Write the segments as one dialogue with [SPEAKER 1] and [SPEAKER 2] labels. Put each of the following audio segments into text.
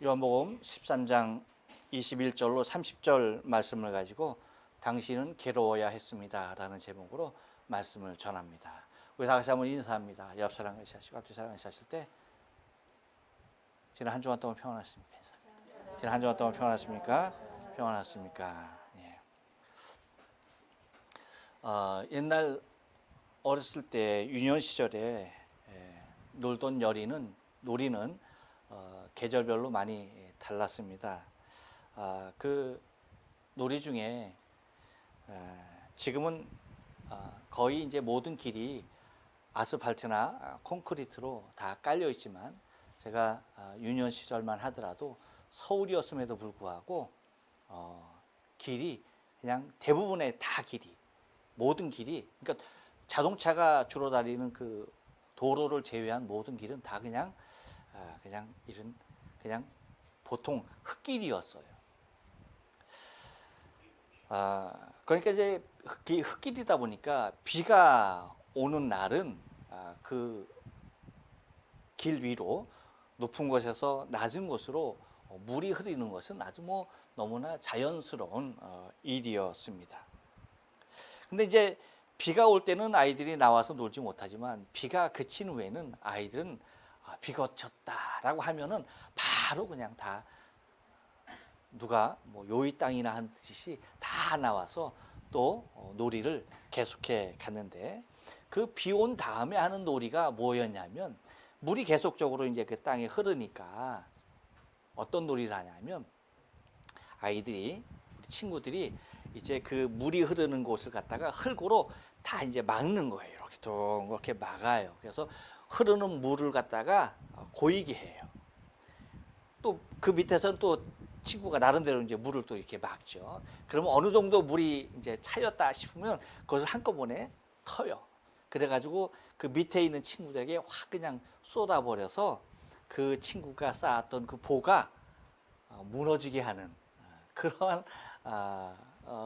[SPEAKER 1] 요한복음 13장 21절로 30절 말씀을 가지고 당신은 괴로워야 했습니다 라는 제목으로 말씀을 전합니다. 우리 다 같이 한번 인사합니다. 옆 사람 같이 하시고 앞뒤 사람 같이 하실 때 지난 한 주간 동안 평안하십니까? 지난 한 주간 동안 평안하십니까? 평안하십니까? 예. 옛날 어렸을 때 유년 시절에 놀던 놀이는 계절별로 많이 달랐습니다. 그 놀이 중에 지금은 거의 이제 모든 길이 아스팔트나 콘크리트로 다 깔려 있지만 제가 유년 시절만 하더라도 서울이었음에도 불구하고 길이 그냥 대부분의 다 길이 모든 길이 그러니까 자동차가 주로 다니는 그 도로를 제외한 모든 길은 다 그냥 보통 흙길이었어요. 그러니까 이제 흙길이다 보니까 비가 오는 날은 그 길 위로 높은 곳에서 낮은 곳으로 물이 흐르는 것은 아주 너무나 자연스러운 일이었습니다. 근데 이제 비가 올 때는 아이들이 나와서 놀지 못하지만 비가 그친 후에는 아이들은 비 그쳤다라고 하면은 바로 그냥 다 누가 요이 땅이나 한 듯이 다 나와서 또 놀이를 계속해 갔는데 그 비 온 다음에 하는 놀이가 뭐였냐면 물이 계속적으로 이제 그 땅에 흐르니까 어떤 놀이를 하냐면 아이들이 우리 친구들이 이제 그 물이 흐르는 곳을 갖다가 흙으로 다 이제 막는 거예요. 이렇게 동그랗게 막아요. 그래서 흐르는 물을 갖다가 고이게 해요. 또 그 밑에서는 또 친구가 나름대로 이제 물을 또 이렇게 막죠. 그러면 어느 정도 물이 이제 차였다 싶으면 그것을 한꺼번에 터요. 그래가지고 그 밑에 있는 친구들에게 확 그냥 쏟아버려서 그 친구가 쌓았던 그 보가 무너지게 하는 그러한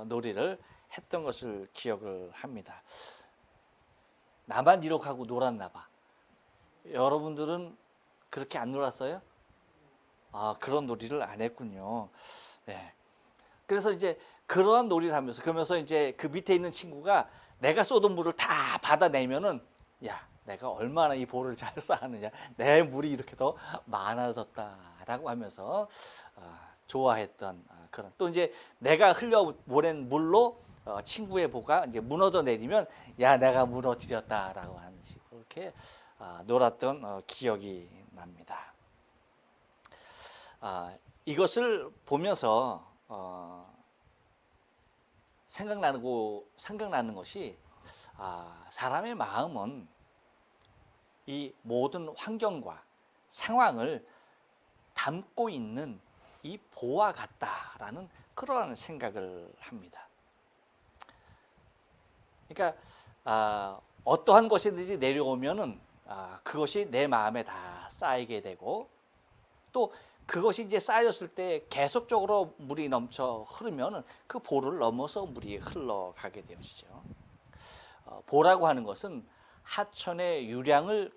[SPEAKER 1] 놀이를 했던 것을 기억을 합니다. 나만 이렇게 하고 놀았나 봐. 여러분들은 그렇게 안 놀았어요? 그런 놀이를 안 했군요. 네. 그래서 이제 그러한 놀이를 하면서 그러면서 이제 그 밑에 있는 친구가 내가 쏟은 물을 다 받아내면은 야, 내가 얼마나 이 볼을 잘 쌓았느냐. 내 물이 이렇게 더 많아졌다라고 하면서 좋아했던 그런 또 이제 내가 흘려보낸 물로 친구의 보가 이제 무너져 내리면 야, 내가 무너뜨렸다라고 하는 식으로 이렇게 놀았던 기억이 납니다. 이것을 보면서 생각나는 것이 사람의 마음은 이 모든 환경과 상황을 담고 있는 이 보와 같다라는 그러한 생각을 합니다. 그러니까 어떠한 것이든지 내려오면은 그것이 내 마음에 다 쌓이게 되고 또 그것이 이제 쌓였을 때 계속적으로 물이 넘쳐 흐르면은 그 보를 넘어서 물이 흘러가게 되어지죠. 보라고 하는 것은 하천의 유량을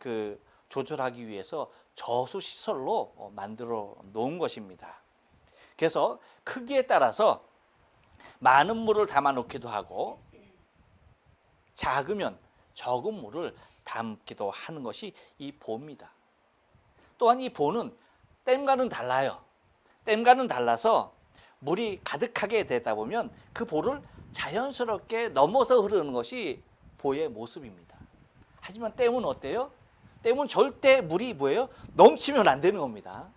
[SPEAKER 1] 조절하기 위해서 저수 시설로 만들어 놓은 것입니다. 그래서 크기에 따라서 많은 물을 담아 놓기도 하고 작으면 적은 물을 담기도 하는 것이 이 보입니다. 또한 이 보는 댐과는 달라요. 댐과는 달라서 물이 가득하게 되다 보면 그 보를 자연스럽게 넘어서 흐르는 것이 보의 모습입니다. 하지만 댐은 어때요? 댐은 절대 물이 뭐예요? 넘치면 안 되는 겁니다.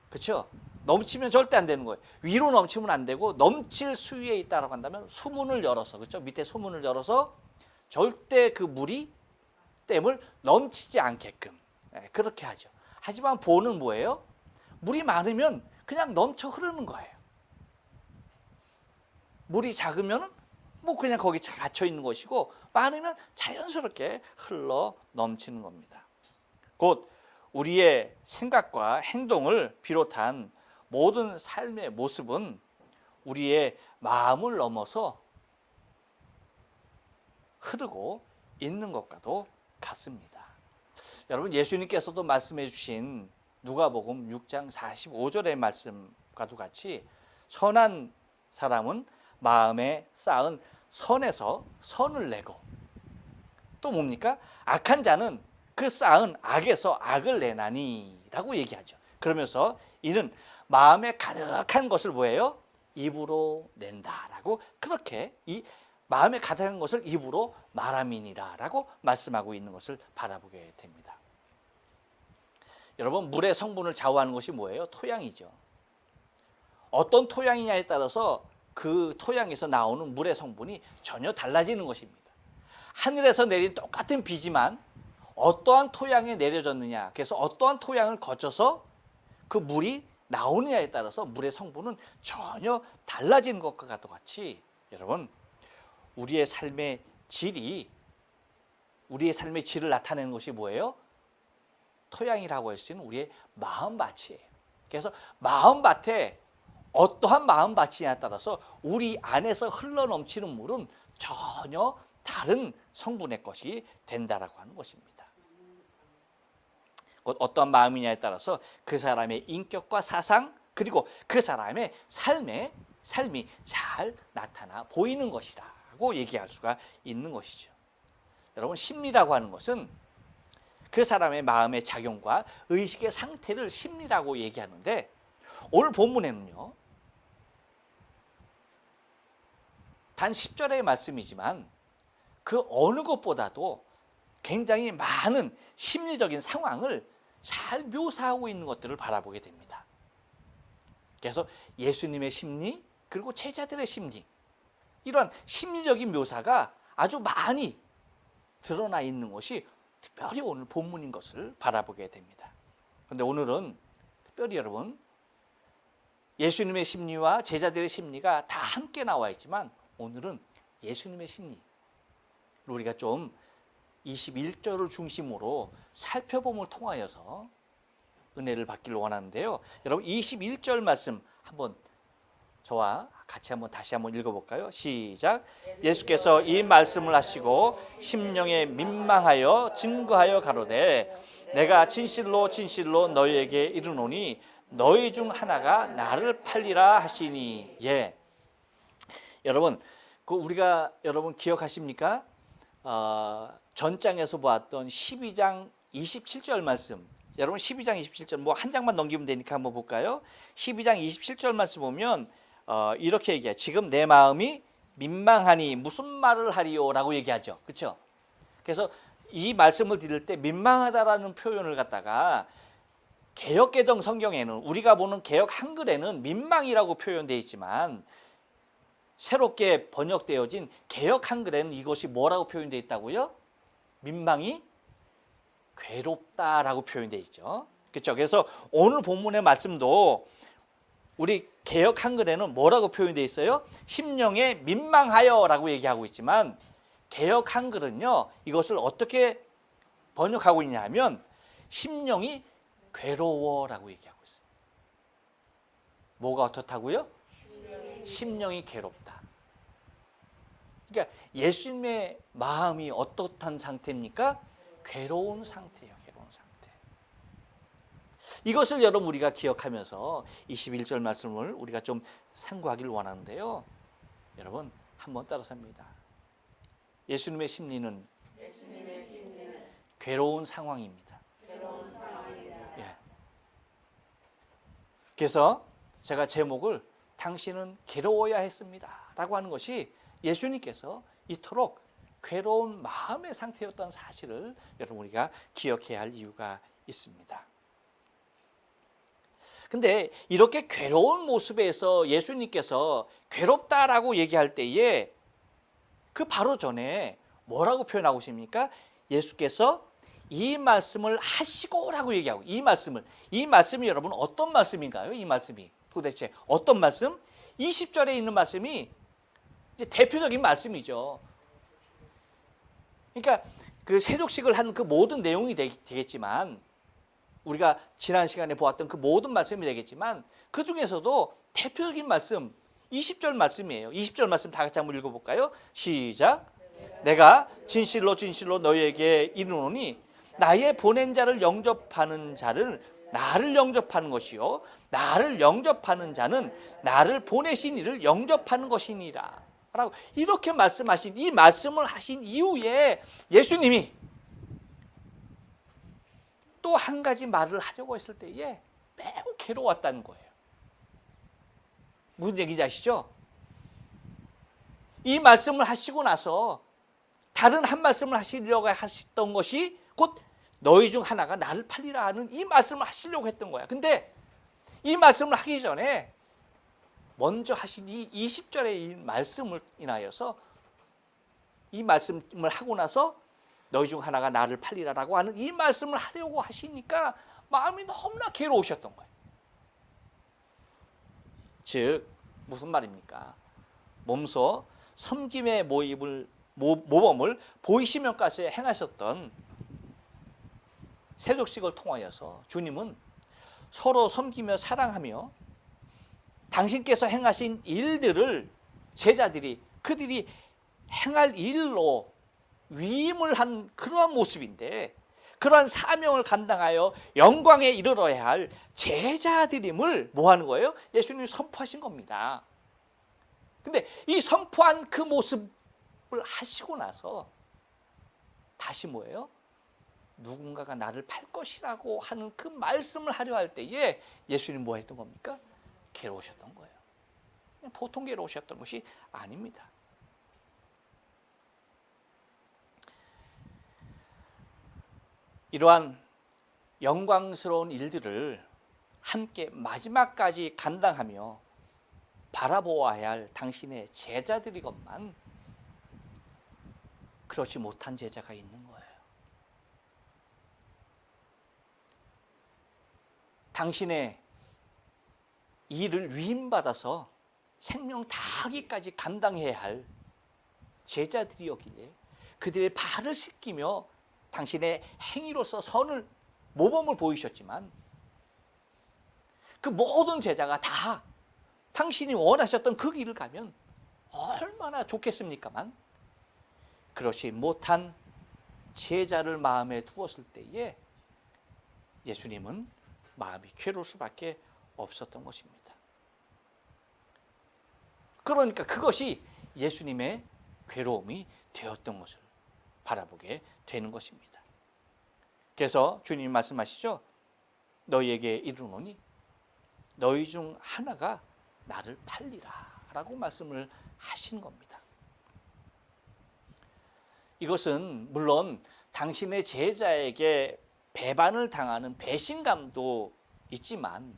[SPEAKER 1] 그렇죠? 넘치면 절대 안 되는 거예요. 위로 넘치면 안 되고 넘칠 수위에 있다고 한다면 수문을 열어서 그렇죠? 밑에 수문을 열어서 절대 그 물이 댐을 넘치지 않게끔 그렇게 하죠. 하지만 보는 뭐예요? 물이 많으면 그냥 넘쳐 흐르는 거예요. 물이 작으면 그냥 거기 갇혀 있는 것이고 많으면 자연스럽게 흘러 넘치는 겁니다. 곧 우리의 생각과 행동을 비롯한 모든 삶의 모습은 우리의 마음을 넘어서 흐르고 있는 것과도 같습니다. 여러분 예수님께서도 말씀해 주신 누가복음 6장 45절의 말씀과도 같이 선한 사람은 마음에 쌓은 선에서 선을 내고, 또 뭡니까? 악한 자는 그 쌓은 악에서 악을 내나니 라고 얘기하죠. 그러면서 이는 마음에 가득한 것을 뭐예요? 입으로 낸다라고, 그렇게 이 마음에 가득한 것을 입으로 말함이니라 라고 말씀하고 있는 것을 바라보게 됩니다. 여러분, 물의 성분을 좌우하는 것이 뭐예요? 토양이죠. 어떤 토양이냐에 따라서 그 토양에서 나오는 물의 성분이 전혀 달라지는 것입니다. 하늘에서 내린 똑같은 비지만 어떠한 토양에 내려졌느냐, 그래서 어떠한 토양을 거쳐서 그 물이 나오느냐에 따라서 물의 성분은 전혀 달라지는 것과 같이, 여러분, 우리의 삶의 질을 나타내는 것이 뭐예요? 토양이라고 할 수 있는 우리의 마음밭이에요. 그래서 마음밭에 어떠한 마음밭이냐에 따라서 우리 안에서 흘러넘치는 물은 전혀 다른 성분의 것이 된다라고 하는 것입니다. 곧 어떠한 마음이냐에 따라서 그 사람의 인격과 사상, 그리고 그 사람의 삶이 잘 나타나 보이는 것이라고 얘기할 수가 있는 것이죠. 여러분, 심리라고 하는 것은 그 사람의 마음의 작용과 의식의 상태를 심리라고 얘기하는데, 오늘 본문에는요, 단 10절의 말씀이지만 그 어느 것보다도 굉장히 많은 심리적인 상황을 잘 묘사하고 있는 것들을 바라보게 됩니다. 그래서 예수님의 심리, 그리고 제자들의 심리, 이런 심리적인 묘사가 아주 많이 드러나 있는 것이 특별히 오늘 본문인 것을 바라보게 됩니다. 그런데 오늘은 특별히 여러분, 예수님의 심리와 제자들의 심리가 다 함께 나와 있지만 오늘은 예수님의 심리, 우리가 좀 21절을 중심으로 살펴봄을 통하여서 은혜를 받기를 원하는데요. 여러분, 21절 말씀 한번 저와 같이 다시 한번 읽어볼까요? 시작. 예수께서 이 말씀을 하시고 심령에 민망하여 증거하여 가로되 내가 진실로 진실로 너희에게 이르노니 너희 중 하나가 나를 팔리라 하시니. 예. 여러분, 우리가 여러분 기억하십니까? 전장에서 보았던 12장 27절 말씀. 여러분, 12장 27절 한 장만 넘기면 되니까 한번 볼까요? 12장 27절 말씀 보면 이렇게 얘기해요. 지금 내 마음이 민망하니 무슨 말을 하리요? 라고 얘기하죠. 그렇죠? 그래서 이 말씀을 드릴 때 민망하다라는 표현을 갖다가 개역개정 성경에는, 우리가 보는 개역 한글에는 민망이라고 표현되어 있지만 새롭게 번역되어진 개역 한글에는 이것이 뭐라고 표현되어 있다고요? 민망이 괴롭다라고 표현되어 있죠. 그렇죠? 그래서 오늘 본문의 말씀도 우리 개역 한글에는 뭐라고 표현되어 있어요? 심령에 민망하여라고 얘기하고 있지만 개역 한글은요, 이것을 어떻게 번역하고 있냐면 심령이 괴로워라고 얘기하고 있어요. 뭐가 어떻다고요? 심령이 괴롭다. 그러니까 예수님의 마음이 어떻단 상태입니까? 괴로운 상태예요. 괴로운 상태. 이것을 여러분 우리가 기억하면서 21절 말씀을 우리가 좀 상고하기를 원하는데요. 여러분, 한번 따라서 합니다. 예수님의 심리는 괴로운 상황입니다. 예. 그래서 제가 제목을 당신은 괴로워야 했습니다 라고 하는 것이 예수님께서 이토록 괴로운 마음의 상태였던 사실을 여러분 우리가 기억해야 할 이유가 있습니다. 근데 이렇게 괴로운 모습에서 예수님께서 괴롭다라고 얘기할 때에 그 바로 전에 뭐라고 표현하고 있습니까? 예수께서 이 말씀을 하시고라고 얘기하고, 이 말씀이 여러분 어떤 말씀인가요? 이 말씀이 도대체 어떤 말씀? 20절에 있는 말씀이 이제 대표적인 말씀이죠. 그러니까 그 세족식을 한 그 모든 내용이 되겠지만, 우리가 지난 시간에 보았던 그 모든 말씀이 되겠지만 그 중에서도 대표적인 말씀 20절 말씀이에요. 20절 말씀 다 같이 한번 읽어볼까요? 시작. 내가 진실로 진실로 너희에게 이르노니 나의 보낸 자를 영접하는 자를 나를 영접하는 것이요 나를 영접하는 자는 나를 보내신 이를 영접하는 것이니라 라고 이렇게 말씀하신 이 말씀을 하신 이후에 예수님이 또 한 가지 말을 하려고 했을 때에 매우 괴로웠다는 거예요. 무슨 얘기인지 아시죠? 이 말씀을 하시고 나서 다른 한 말씀을 하시려고 하셨던 것이 곧 너희 중 하나가 나를 팔리라 하는 이 말씀을 하시려고 했던 거야. 근데 이 말씀을 하기 전에 먼저 하신 이 20절의 이 말씀을 인하여서 이 말씀을 하고 나서 너희 중 하나가 나를 팔리라라고 하는 이 말씀을 하려고 하시니까 마음이 너무나 괴로우셨던 거예요. 즉 무슨 말입니까? 몸소 섬김의 모범을 보이시면까지 행하셨던 세족식을 통하여서 주님은 서로 섬기며 사랑하며 당신께서 행하신 일들을 제자들이 그들이 행할 일로 위임을 한 그러한 모습인데 그러한 사명을 감당하여 영광에 이르러야 할 제자들임을 뭐 하는 거예요? 예수님이 선포하신 겁니다. 근데 이 선포한 그 모습을 하시고 나서 다시 뭐예요? 누군가가 나를 팔 것이라고 하는 그 말씀을 하려 할 때에 예수님 뭐 했던 겁니까? 괴로우셨던 거예요. 보통 괴로우셨던 것이 아닙니다. 이러한 영광스러운 일들을 함께 마지막까지 감당하며 바라보아야 할 당신의 제자들이건만 그렇지 못한 제자가 있는 거예요. 당신의 일을 위임받아서 생명 다하기까지 감당해야 할 제자들이었기에 그들의 발을 씻기며 당신의 행위로서 선을 모범을 보이셨지만 그 모든 제자가 다 당신이 원하셨던 그 길을 가면 얼마나 좋겠습니까만 그렇지 못한 제자를 마음에 두었을 때에 예수님은 마음이 괴로울 수밖에 없었던 것입니다. 그러니까 그것이 예수님의 괴로움이 되었던 것을 바라보게 되는 것입니다. 그래서 주님이 말씀하시죠. 너희에게 이르노니 너희 중 하나가 나를 팔리라 라고 말씀을 하신 겁니다. 이것은 물론 당신의 제자에게 배반을 당하는 배신감도 있지만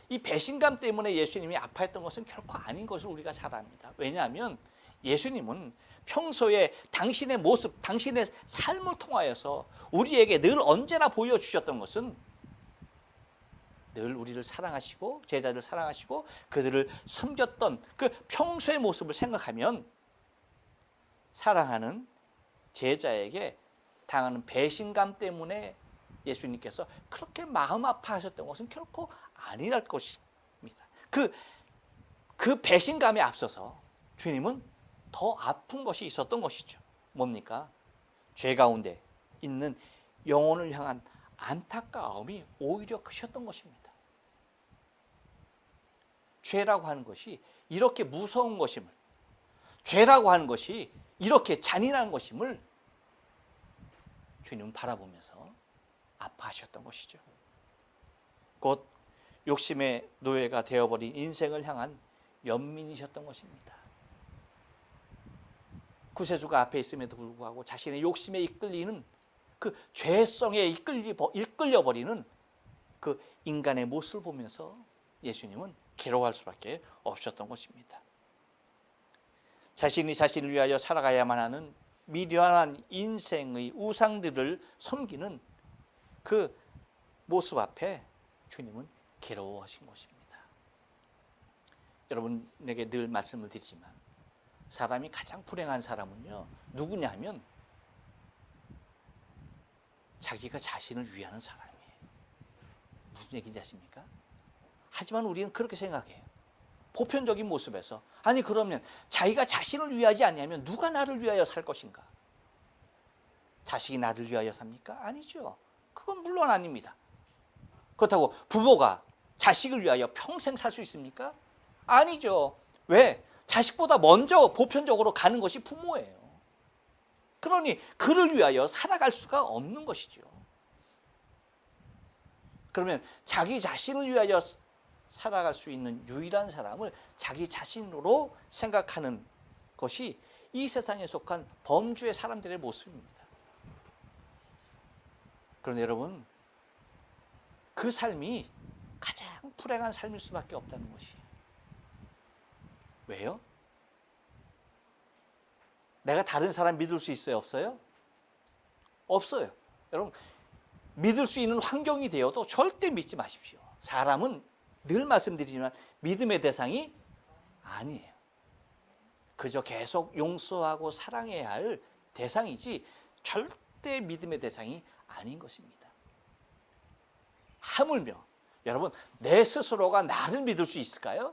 [SPEAKER 1] 이 배신감 때문에 예수님이 아파했던 것은 결코 아닌 것을 우리가 잘 압니다. 왜냐하면 예수님은 평소에 당신의 모습, 당신의 삶을 통하여서 우리에게 늘 언제나 보여주셨던 것은 늘 우리를 사랑하시고 제자들을 사랑하시고 그들을 섬겼던 그 평소의 모습을 생각하면 사랑하는 제자에게 당하는 배신감 때문에 예수님께서 그렇게 마음 아파하셨던 것은 결코 아니랄 것입니다. 그 배신감에 앞서서 주님은 더 아픈 것이 있었던 것이죠. 뭡니까? 죄 가운데 있는 영혼을 향한 안타까움이 오히려 크셨던 것입니다. 죄라고 하는 것이 이렇게 무서운 것임을, 죄라고 하는 것이 이렇게 잔인한 것임을 주님은 바라보면서 아파하셨던 것이죠. 곧 욕심의 노예가 되어버린 인생을 향한 연민이셨던 것입니다. 구세주가 앞에 있음에도 불구하고 자신의 욕심에 이끌리는 그 죄성에 이끌려버리는 그 인간의 모습을 보면서 예수님은 괴로워할 수밖에 없었던 것입니다. 자신이 자신을 위하여 살아가야만 하는 미련한 인생의 우상들을 섬기는 그 모습 앞에 주님은 괴로워하신 것입니다. 여러분에게 늘 말씀을 드리지만 사람이 가장 불행한 사람은요 누구냐 하면 자기가 자신을 위하는 사람이에요. 무슨 얘기인지 아십니까? 하지만 우리는 그렇게 생각해요. 보편적인 모습에서 아니 그러면 자기가 자신을 위하지 않냐면 누가 나를 위하여 살 것인가? 자식이 나를 위하여 삽니까? 아니죠. 그건 물론 아닙니다. 그렇다고 부모가 자식을 위하여 평생 살 수 있습니까? 아니죠. 왜? 자식보다 먼저 보편적으로 가는 것이 부모예요. 그러니 그를 위하여 살아갈 수가 없는 것이죠. 그러면 자기 자신을 위하여 살아갈 수 있는 유일한 사람을 자기 자신으로 생각하는 것이 이 세상에 속한 범주의 사람들의 모습입니다. 그런데 여러분, 그 삶이 가장 불행한 삶일 수밖에 없다는 것이에요. 왜요? 내가 다른 사람 믿을 수 있어요? 없어요? 없어요. 여러분, 믿을 수 있는 환경이 되어도 절대 믿지 마십시오. 사람은 늘 말씀드리지만 믿음의 대상이 아니에요. 그저 계속 용서하고 사랑해야 할 대상이지 절대 믿음의 대상이 아닌 것입니다. 하물며 여러분, 내 스스로가 나를 믿을 수 있을까요?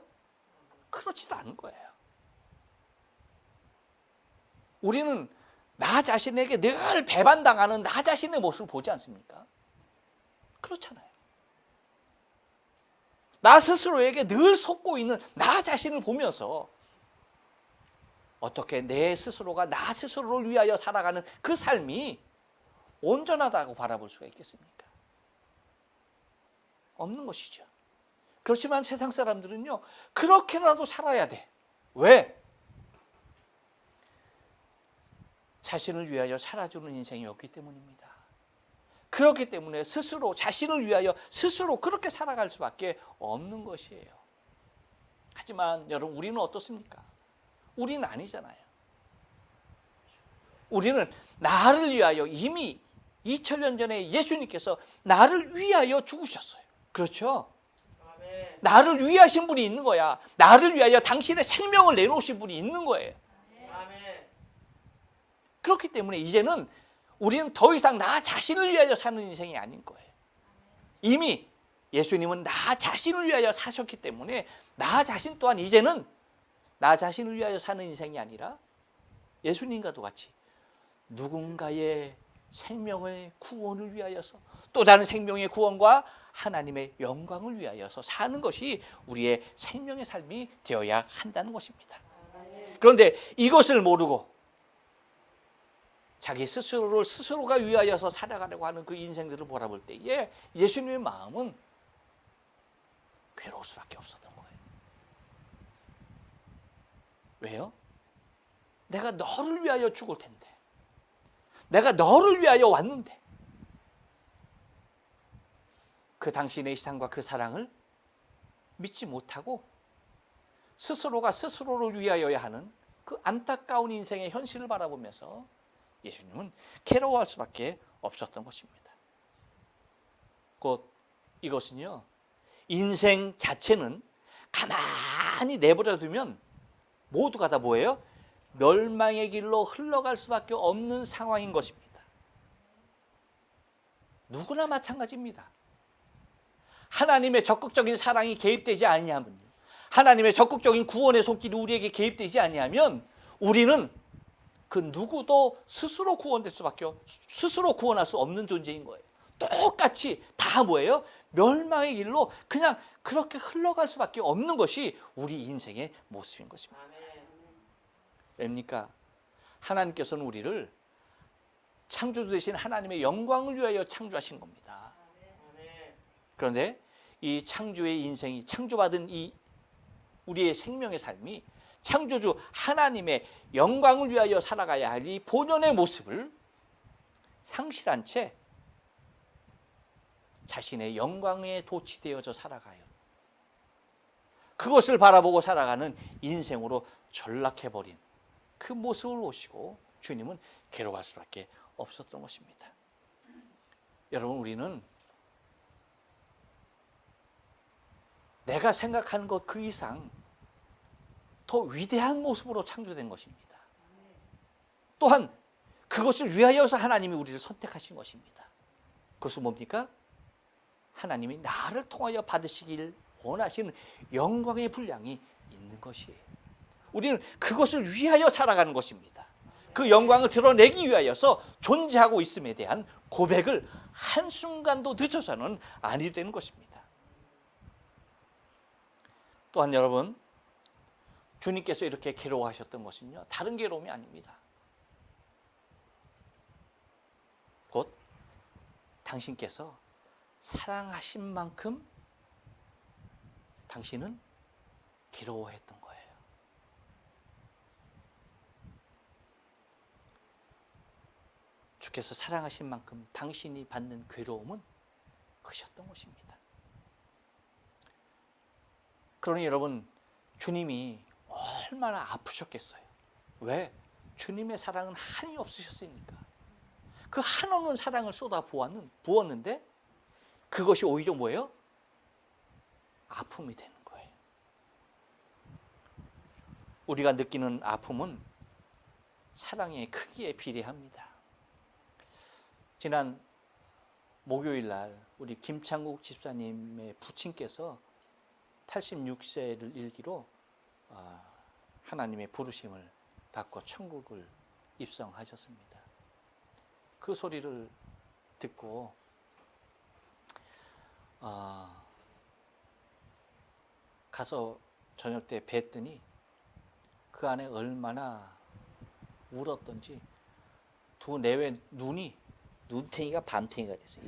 [SPEAKER 1] 그렇지도 않은 거예요. 우리는 나 자신에게 늘 배반당하는 나 자신의 모습을 보지 않습니까? 그렇잖아요. 나 스스로에게 늘 속고 있는 나 자신을 보면서 어떻게 내 스스로가 나 스스로를 위하여 살아가는 그 삶이 온전하다고 바라볼 수가 있겠습니까? 없는 것이죠. 그렇지만 세상 사람들은요, 그렇게라도 살아야 돼. 왜? 자신을 위하여 살아주는 인생이 없기 때문입니다. 그렇기 때문에 스스로 자신을 위하여 스스로 그렇게 살아갈 수밖에 없는 것이에요. 하지만 여러분, 우리는 어떻습니까? 우리는 아니잖아요. 우리는 나를 위하여 이미 2000년 전에 예수님께서 나를 위하여 죽으셨어요. 그렇죠? 아멘. 나를 위하신 분이 있는 거야. 나를 위하여 당신의 생명을 내놓으신 분이 있는 거예요. 아멘. 그렇기 때문에 이제는 우리는 더 이상 나 자신을 위하여 사는 인생이 아닌 거예요. 이미 예수님은 나 자신을 위하여 사셨기 때문에 나 자신 또한 이제는 나 자신을 위하여 사는 인생이 아니라 예수님과도 같이 누군가의 생명의 구원을 위하여서 또 다른 생명의 구원과 하나님의 영광을 위하여서 사는 것이 우리의 생명의 삶이 되어야 한다는 것입니다. 그런데 이것을 모르고 자기 스스로를 스스로가 위하여서 살아가려고 하는 그 인생들을 바라볼 때에 예수님의 마음은 괴로울 수밖에 없었던 거예요. 왜요? 내가 너를 위하여 죽을 텐데, 내가 너를 위하여 왔는데, 그 당신의 희생과 그 사랑을 믿지 못하고 스스로가 스스로를 위하여야 하는 그 안타까운 인생의 현실을 바라보면서 예수님은 괴로워할 수밖에 없었던 것입니다. 곧 이것은요, 인생 자체는 가만히 내버려 두면 모두가 다 뭐예요? 멸망의 길로 흘러갈 수밖에 없는 상황인 것입니다. 누구나 마찬가지입니다. 하나님의 적극적인 사랑이 개입되지 아니하면요, 하나님의 적극적인 구원의 손길이 우리에게 개입되지 아니하면 우리는 그 누구도 스스로 구원될 수밖에 스스로 구원할 수 없는 존재인 거예요. 똑같이 다 뭐예요? 멸망의 길로 그냥 그렇게 흘러갈 수밖에 없는 것이 우리 인생의 모습인 것입니다. 왜입니까? 하나님께서는 우리를 창조주 되신 하나님의 영광을 위하여 창조하신 겁니다. 그런데 이 창조의 인생이, 창조받은 이 우리의 생명의 삶이 창조주 하나님의 영광을 위하여 살아가야 할 이 본연의 모습을 상실한 채 자신의 영광에 도취되어져 살아가요. 그것을 바라보고 살아가는 인생으로 전락해버린 그 모습을 보시고 주님은 괴로워할 수밖에 없었던 것입니다. 여러분, 우리는 내가 생각하는 것 그 이상 더 위대한 모습으로 창조된 것입니다. 또한 그것을 위하여서 하나님이 우리를 선택하신 것입니다. 그것은 뭡니까? 하나님이 나를 통하여 받으시길 원하시는 영광의 분량이 있는 것이에요. 우리는 그것을 위하여 살아가는 것입니다. 그 영광을 드러내기 위하여서 존재하고 있음에 대한 고백을 한순간도 늦어서는 아니 되는 것입니다. 또한 여러분, 주님께서 이렇게 괴로워하셨던 것은요, 다른 괴로움이 아닙니다. 곧 당신께서 사랑하신 만큼 당신은 괴로워했던 거예요. 주께서 사랑하신 만큼 당신이 받는 괴로움은 크셨던 것입니다. 그러니 여러분, 주님이 얼마나 아프셨겠어요. 왜? 주님의 사랑은 한이 없으셨으니까. 그 한없는 사랑을 쏟아 부었는데 그것이 오히려 뭐예요? 아픔이 되는 거예요. 우리가 느끼는 아픔은 사랑의 크기에 비례합니다. 지난 목요일 날 우리 김창국 집사님의 부친께서 86세를 일기로 하나님의 부르심을 받고 천국을 입성하셨습니다. 그 소리를 듣고 가서 저녁 때 뵀더니 그 안에 얼마나 울었던지 두 내외 눈탱이가 밤탱이가 됐어요.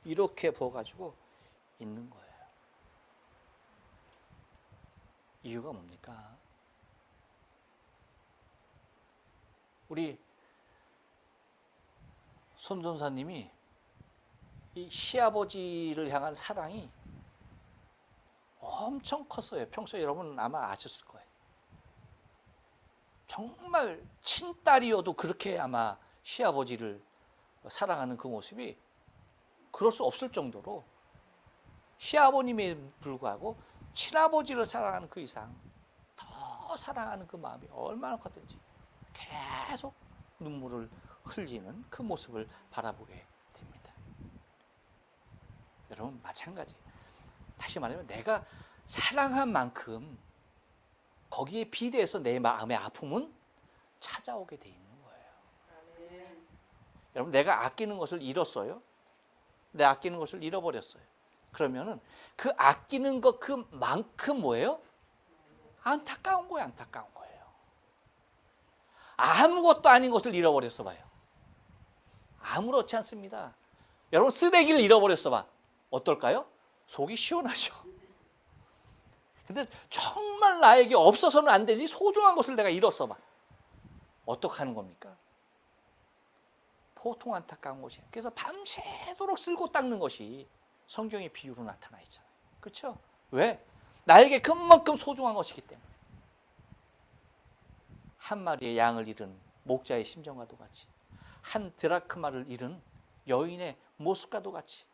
[SPEAKER 1] 이렇게 부어가지고 있는 거예요. 이유가 뭡니까? 우리 손전사님이 이 시아버지를 향한 사랑이 엄청 컸어요. 평소에 여러분 아마 아셨을 거예요. 정말 친딸이어도 그렇게 아마 시아버지를 사랑하는 그 모습이 그럴 수 없을 정도로 시아버님에 불구하고 친아버지를 사랑하는 그 이상 더 사랑하는 그 마음이 얼마나 컸든지 계속 눈물을 흘리는 그 모습을 바라보게 됩니다. 여러분 마찬가지. 다시 말하면 내가 사랑한 만큼 거기에 비례해서 내 마음의 아픔은 찾아오게 돼 있는 거예요. 여러분 내가 아끼는 것을 잃었어요. 내 아끼는 것을 잃어버렸어요. 그러면은 그 아끼는 것 그만큼 뭐예요? 안타까운 거예요. 안타까운 거예요. 아무것도 아닌 것을 잃어버렸어 봐요. 아무렇지 않습니다. 여러분 쓰레기를 잃어버렸어 봐. 어떨까요? 속이 시원하죠. 근데 정말 나에게 없어서는 안 되니 소중한 것을 내가 잃었어 봐. 어떻게 하는 겁니까? 보통 안타까운 것이에요. 그래서 밤새도록 쓸고 닦는 것이 성경의 비유로 나타나 있잖아요. 그렇죠? 왜? 나에게 그만큼 소중한 것이기 때문에. 한 마리의 양을 잃은 목자의 심정과도 같이, 한 드라크마를 잃은 여인의 모습과도 같이,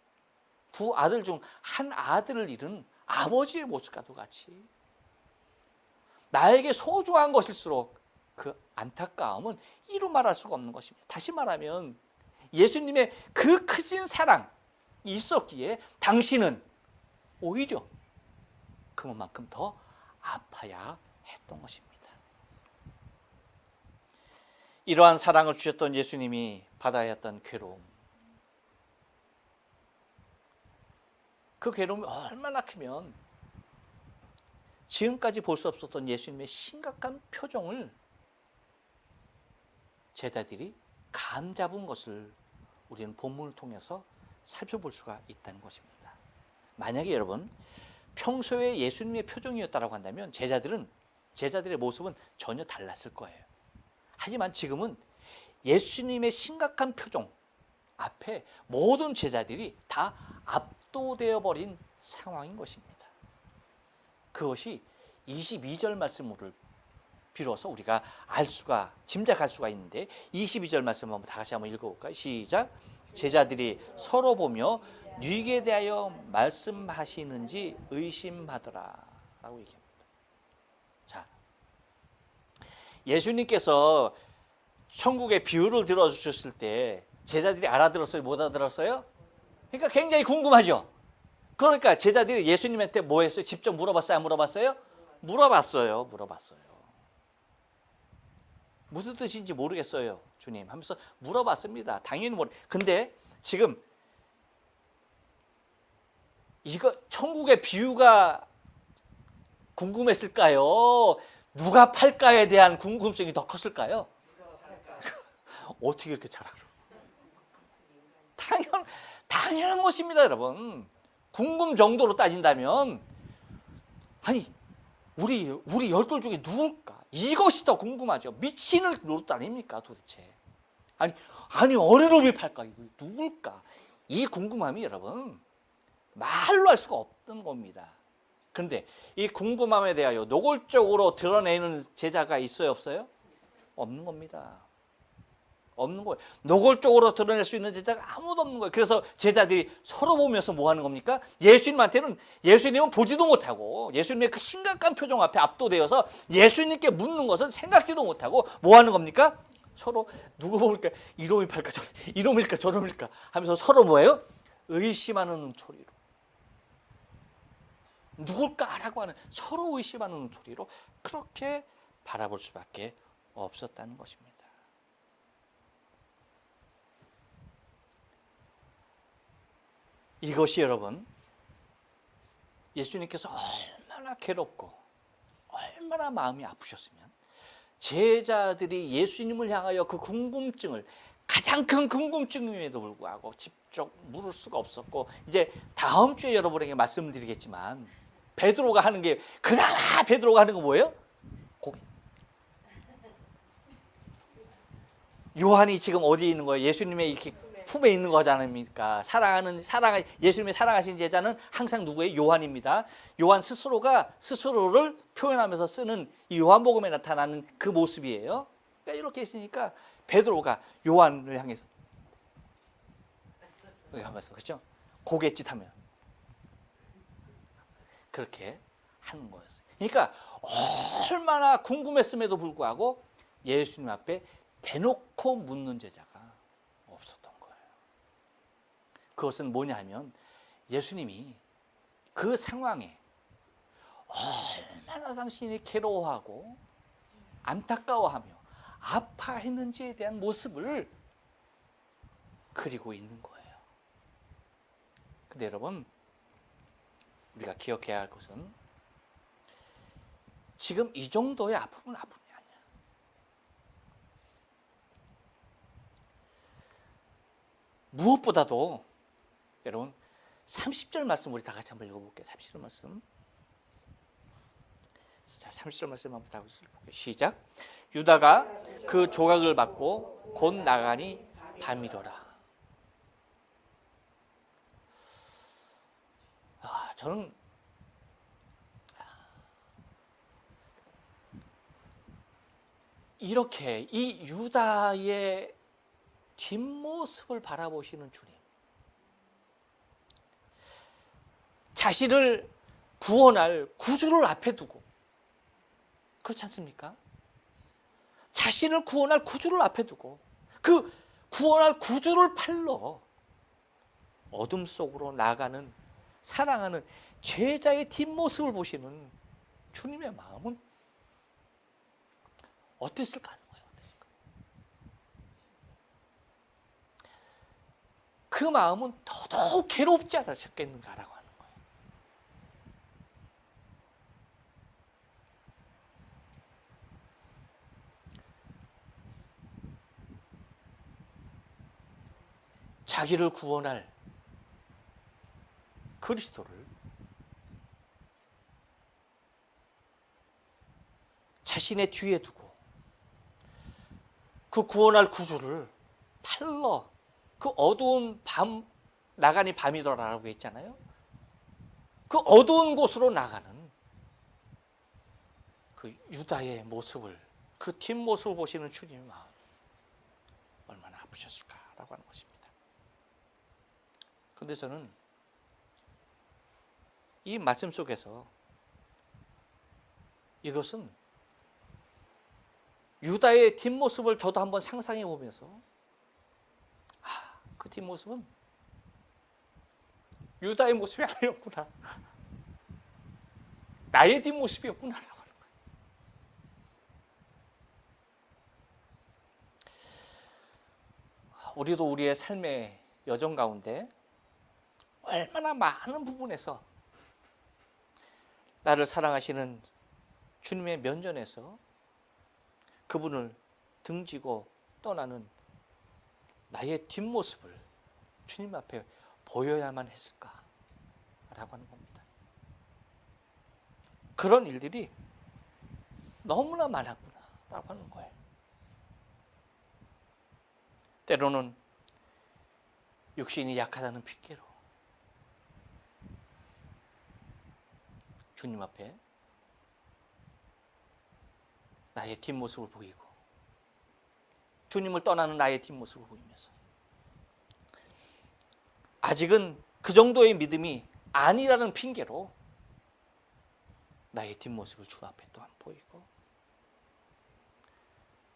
[SPEAKER 1] 두 아들 중 한 아들을 잃은 아버지의 모습과도 같이 나에게 소중한 것일수록 그 안타까움은 이루 말할 수가 없는 것입니다. 다시 말하면 예수님의 그 크신 사랑이 있었기에 당신은 오히려 그만큼 더 아파야 했던 것입니다. 이러한 사랑을 주셨던 예수님이 받아야 했던 괴로움, 그 괴로움이 얼마나 크면 지금까지 볼 수 없었던 예수님의 심각한 표정을 제자들이 감 잡은 것을 우리는 본문을 통해서 살펴볼 수가 있다는 것입니다. 만약에 여러분 평소에 예수님의 표정이었다고 한다면 제자들의 모습은 전혀 달랐을 거예요. 하지만 지금은 예수님의 심각한 표정 앞에 모든 제자들이 다 압도되어 버린 상황인 것입니다. 그것이 22절 말씀을 비로소 우리가 짐작할 수가 있는데 22절 말씀 한번 다시 한번 읽어볼까요? 시작. 제자들이 서로 보며 누구에 대하여 말씀하시는지 의심하더라 라고 얘기합니다. 자, 예수님께서 천국의 비유를 들어주셨을 때 제자들이 알아들었어요? 못 알아들었어요? 그러니까 굉장히 궁금하죠. 그러니까 제자들이 예수님한테 뭐 했어요? 직접 물어봤어요? 안 물어봤어요? 물어봤어요. 무슨 뜻인지 모르겠어요, 주님 하면서 물어봤습니다. 당연히 근데 지금 이거 천국의 비유가 궁금했을까요? 누가 팔까에 대한 궁금증이 더 컸을까요? 어떻게 이렇게 잘 알아? 당연한 것입니다, 여러분. 궁금 정도로 따진다면, 아니, 우리 열둘 중에 누굴까? 이것이 더 궁금하죠. 미친을 노릇 아닙니까, 도대체? 아니, 어느 놈이 팔까? 이거 누굴까? 이 궁금함이 여러분, 말로 할 수가 없는 겁니다. 그런데 이 궁금함에 대하여 노골적으로 드러내는 제자가 있어요, 없어요? 없는 겁니다. 없는 거예요. 노골적으로 드러낼 수 있는 제자가 아무도 없는 거예요. 그래서 제자들이 서로 보면서 뭐 하는 겁니까? 예수님은 보지도 못하고 예수님의 그 심각한 표정 앞에 압도되어서 예수님께 묻는 것은 생각지도 못하고 뭐 하는 겁니까? 서로 누구 보니까 이놈이 팔까 이놈일까 저놈일까 하면서 서로 뭐예요? 의심하는 소리로. 누굴까라고 하는 서로 의심하는 소리로 그렇게 바라볼 수밖에 없었다는 것입니다. 이것이 여러분, 예수님께서 얼마나 괴롭고 얼마나 마음이 아프셨으면 제자들이 예수님을 향하여 그 궁금증을, 가장 큰 궁금증임에도 불구하고 직접 물을 수가 없었고, 이제 다음 주에 여러분에게 말씀드리겠지만 베드로가 하는 게, 그나마 베드로가 하는 거 뭐예요? 고개. 요한이 지금 어디에 있는 거예요? 예수님의 이렇게 품에 있는 거지 않습니까? 예수님의 사랑하신 제자는 항상 누구예요? 요한입니다. 요한 스스로가 스스로를 표현하면서 쓰는 이 요한복음에 나타나는 그 모습이에요. 그러니까 이렇게 있으니까 베드로가 요한을 향해서 여기 하면서, 그렇죠? 고갯짓 하면 그렇게 하는 거였어요. 그러니까 얼마나 궁금했음에도 불구하고 예수님 앞에 대놓고 묻는 제자가 없었던 거예요. 그것은 뭐냐 하면 예수님이 그 상황에 얼마나 당신이 괴로워하고 안타까워하며 아파했는지에 대한 모습을 그리고 있는 거예요. 근데 여러분, 우리가 기억해야 할 것은 지금 이 정도의 아픔은 아픔이 아니야. 무엇보다도 여러분 30절 말씀 우리 다 같이 한번 읽어볼게요. 30절 말씀. 자, 30절 말씀 한번 다 같이 읽어볼게요. 시작. 유다가 그 조각을 받고 곧 나가니 밤이더라. 저는 이렇게 이 유다의 뒷모습을 바라보시는 주님, 자신을 구원할 구주를 앞에 두고, 그렇지 않습니까? 자신을 구원할 구주를 앞에 두고 그 구원할 구주를 팔러 어둠 속으로 나가는, 사랑하는 제자의 뒷모습을 보시는 주님의 마음은 어땠을까 하는 거예요. 그 마음은 더더욱 괴롭지 않으셨겠는가라고 하는 거예요. 자기를 구원할 그리스도를 자신의 뒤에 두고 그 구원할 구주를 팔러 그 어두운 밤, 나가니 밤이더라라고 했잖아요. 그 어두운 곳으로 나가는 그 유다의 모습을, 그 뒷모습을 보시는 주님의 마음 얼마나 아프셨을까라고 하는 것입니다. 그런데 저는 이 말씀 속에서 이것은 유다의 뒷모습을 저도 한번 상상해 보면서, 그 뒷모습은 유다의 모습이 아니었구나, 나의 뒷모습이었구나라고 하는 거예요. 우리도 우리의 삶의 여정 가운데 얼마나 많은 부분에서 나를 사랑하시는 주님의 면전에서 그분을 등지고 떠나는 나의 뒷모습을 주님 앞에 보여야만 했을까라고 하는 겁니다. 그런 일들이 너무나 많았구나라고 하는 거예요. 때로는 육신이 약하다는 핑계로 주님 앞에 나의 뒷모습을 보이고 주님을 떠나는 나의 뒷모습을 보이면서 아직은 그 정도의 믿음이 아니라는 핑계로 나의 뒷모습을 주 앞에 또한 보이고,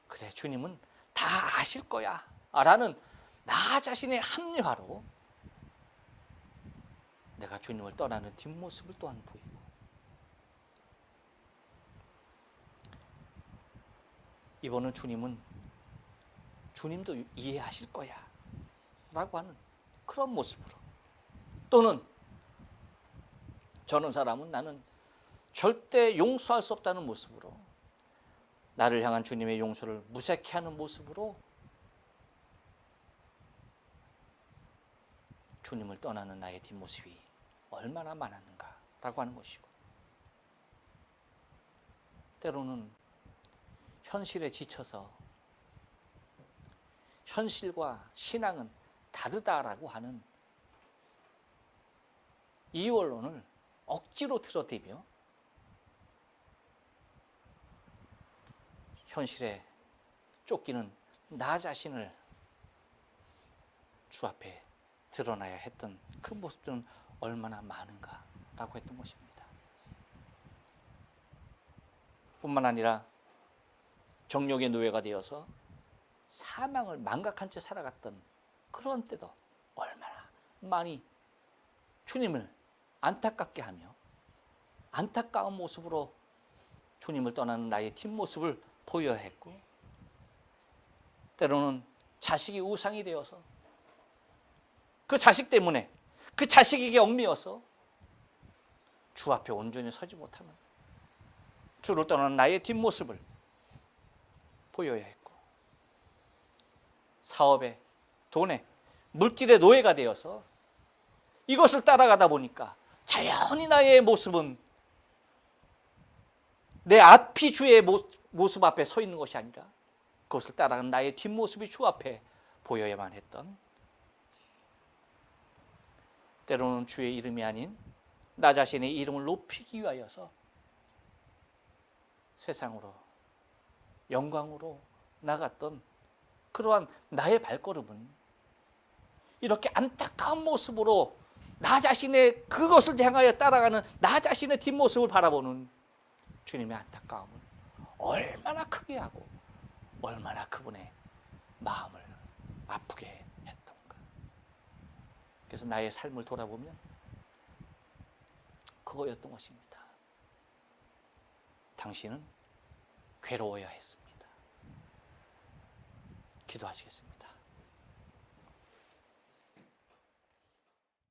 [SPEAKER 1] 그래 주님은 다 아실 거야 라는 나 자신의 합리화로 내가 주님을 떠나는 뒷모습을 또한 보이고, 이번은 주님도 이해하실 거야 라고 하는 그런 모습으로, 또는 저런 사람은 나는 절대 용서할 수 없다는 모습으로 나를 향한 주님의 용서를 무색해 하는 모습으로 주님을 떠나는 나의 뒷모습이 얼마나 많았는가라고 하는 것이고, 때로는 현실에 지쳐서 현실과 신앙은 다르다라고 하는 이 원론을 억지로 들어대며 현실에 쫓기는 나 자신을 주 앞에 드러나야 했던 그 모습들은 얼마나 많은가라고 했던 것입니다. 뿐만 아니라 정욕의 노예가 되어서 사망을 망각한 채 살아갔던 그런 때도 얼마나 많이 주님을 안타깝게 하며 안타까운 모습으로 주님을 떠나는 나의 뒷모습을 보여야 했고, 때로는 자식이 우상이 되어서 그 자식 때문에 그 자식에게 얽매여서 주 앞에 온전히 서지 못하는 주를 떠나는 나의 뒷모습을 보여야 했고, 사업에, 돈에, 물질의 노예가 되어서 이것을 따라가다 보니까 자연히 나의 모습은 내 앞이 주의 모습 앞에 서 있는 것이 아니라 그것을 따라가는 나의 뒷모습이 주 앞에 보여야만 했던, 때로는 주의 이름이 아닌 나 자신의 이름을 높이기 위하여서 세상으로 영광으로 나갔던 그러한 나의 발걸음은 이렇게 안타까운 모습으로 나 자신의 그것을 향하여 따라가는 나 자신의 뒷모습을 바라보는 주님의 안타까움을 얼마나 크게 하고 얼마나 그분의 마음을 아프게 했던가. 그래서 나의 삶을 돌아보면 그거였던 것입니다. 당신은 괴로워야 했습니다. 기도하시겠습니다.